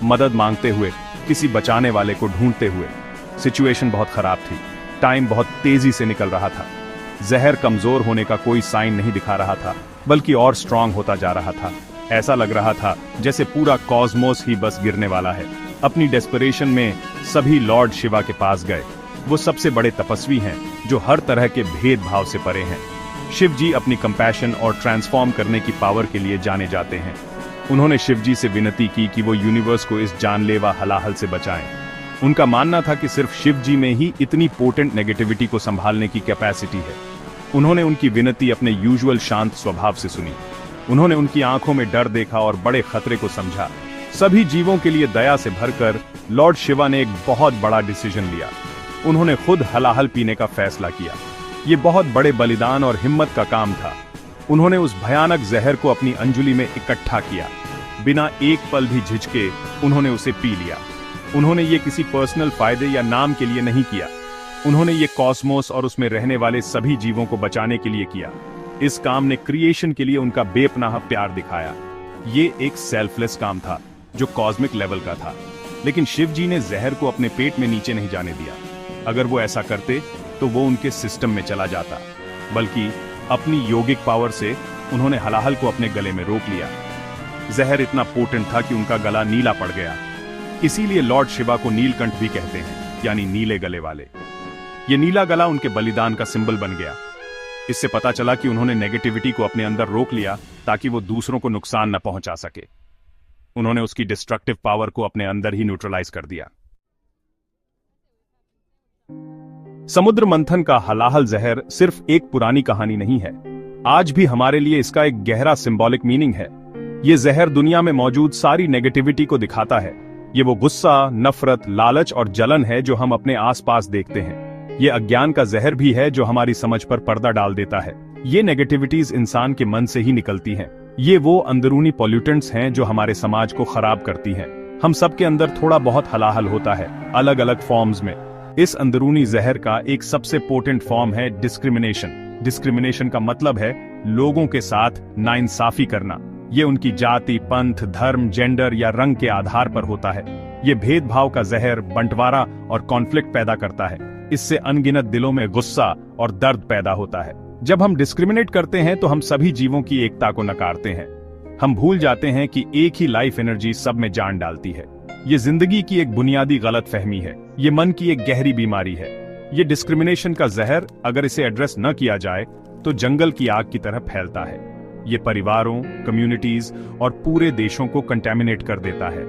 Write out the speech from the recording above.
मदद मांगते हुए, किसी बचाने वाले को ढूंढते हुए। सिचुएशन बहुत खराब थी। टाइम बहुत तेजी से निकल रहा था। जहर कमजोर होने का कोई साइन नहीं दिखा रहा था, बल्कि और स्ट्रांग होता जा रहा था। ऐसा लग रहा था जैसे पूरा कॉस्मोस ही बस गिरने वाला है। अपनी डेस्परेशन में सभी लॉर्ड शिवा के पास गए। वो सबसे बड़े तपस्वी हैं जो हर तरह के भेदभाव से परे हैं। शिव जी अपनी कंपैशन और ट्रांसफॉर्म करने की पावर के लिए जाने जाते हैं। उन्होंने शिव जी से विनती की कि वो यूनिवर्स को इस जानलेवा हलाहल से बचाएं। उनका मानना था कि सिर्फ शिव जी में ही इतनी पोटेंट नेगेटिविटी को संभालने की कैपेसिटी है। उन्होंने उनकी विनती अपने यूजुअल शांत स्वभाव से सुनी। उन्होंने उनकी आंखों में डर देखा और बड़े खतरे को समझा। सभी जीवों के लिए दया से भरकर लॉर्ड शिवा ने एक बहुत बड़ा डिसीजन लिया। उन्होंने खुद हलाहल पीने का फैसला किया। ये बहुत बड़े बलिदान और हिम्मत का काम था। उन्होंने उस भयानक जहर को अपनी अंजुलि में इकट्ठा किया। बिना एक पल भी झिझके उन्होंने उसे पी लिया। उन्होंने ये किसी पर्सनल फायदे या नाम के लिए नहीं किया। उन्होंने ये कॉस्मोस और उसमें रहने वाले सभी जीवों को बचाने के लिए किया। इस काम ने क्रिएशन के लिए उनका बेपनाह प्यार दिखाया। ये एक सेल्फलेस काम था जो कॉस्मिक लेवल का था। लेकिन शिव जी ने जहर को अपने पेट में नीचे नहीं जाने दिया। अगर वो ऐसा करते तो वो उनके सिस्टम में चला जाता, बल्कि अपनी योगिक पावर से उन्होंने हलाहल को अपने गले में रोक लिया। जहर इतना पोटेंट था कि उनका गला नीला पड़ गया। इसीलिए लॉर्ड शिवा को नीलकंठ भी कहते हैं, यानी नीले गले वाले। ये नीला गला उनके बलिदान का सिंबल बन गया। इससे पता चला कि उन्होंने नेगेटिविटी को अपने अंदर रोक लिया ताकि वो दूसरों को नुकसान न पहुंचा सके। उन्होंने उसकी डिस्ट्रक्टिव पावर को अपने अंदर ही न्यूट्रलाइज कर दिया। समुद्र मंथन का हलाहल जहर सिर्फ एक पुरानी कहानी नहीं है। आज भी हमारे लिए इसका एक गहरा सिंबॉलिक मीनिंग है। ये जहर दुनिया में मौजूद सारी नेगेटिविटी को दिखाता है। ये वो गुस्सा, नफरत, लालच और जलन है जो हम अपने आसपास देखते हैं। ये अज्ञान का जहर भी है जो हमारी समझ पर पर्दा डाल देता है। ये नेगेटिविटीज इंसान के मन से ही निकलती हैं। ये वो अंदरूनी पॉल्यूटेंट्स हैं जो हमारे समाज को खराब करती हैं। हम सबके अंदर थोड़ा बहुत हलाहल होता है, अलग अलग फॉर्म्स में। इस अंदरूनी जहर का एक सबसे पोटेंट फॉर्म है डिस्क्रिमिनेशन। डिस्क्रिमिनेशन का मतलब है लोगों के साथ नाइंसाफी करना। ये उनकी जाति, पंथ, धर्म, जेंडर या रंग के आधार पर होता है। ये भेदभाव का जहर बंटवारा और कॉन्फ्लिक्ट पैदा करता है। इससे अनगिनत दिलों में गुस्सा और दर्द पैदा होता है। जब हम डिस्क्रिमिनेट करते हैं तो हम सभी जीवों की एकता को नकारते हैं। हम भूल जाते हैं कि एक ही लाइफ एनर्जी सब में जान डालती है। ये जिंदगी की एक बुनियादी गलतफहमी है। ये मन की एक गहरी बीमारी है। ये डिस्क्रिमिनेशन का जहर अगर इसे एड्रेस न किया जाए तो जंगल की आग की तरह फैलता है। ये परिवारों, कम्युनिटीज और पूरे देशों को कंटेमिनेट कर देता है।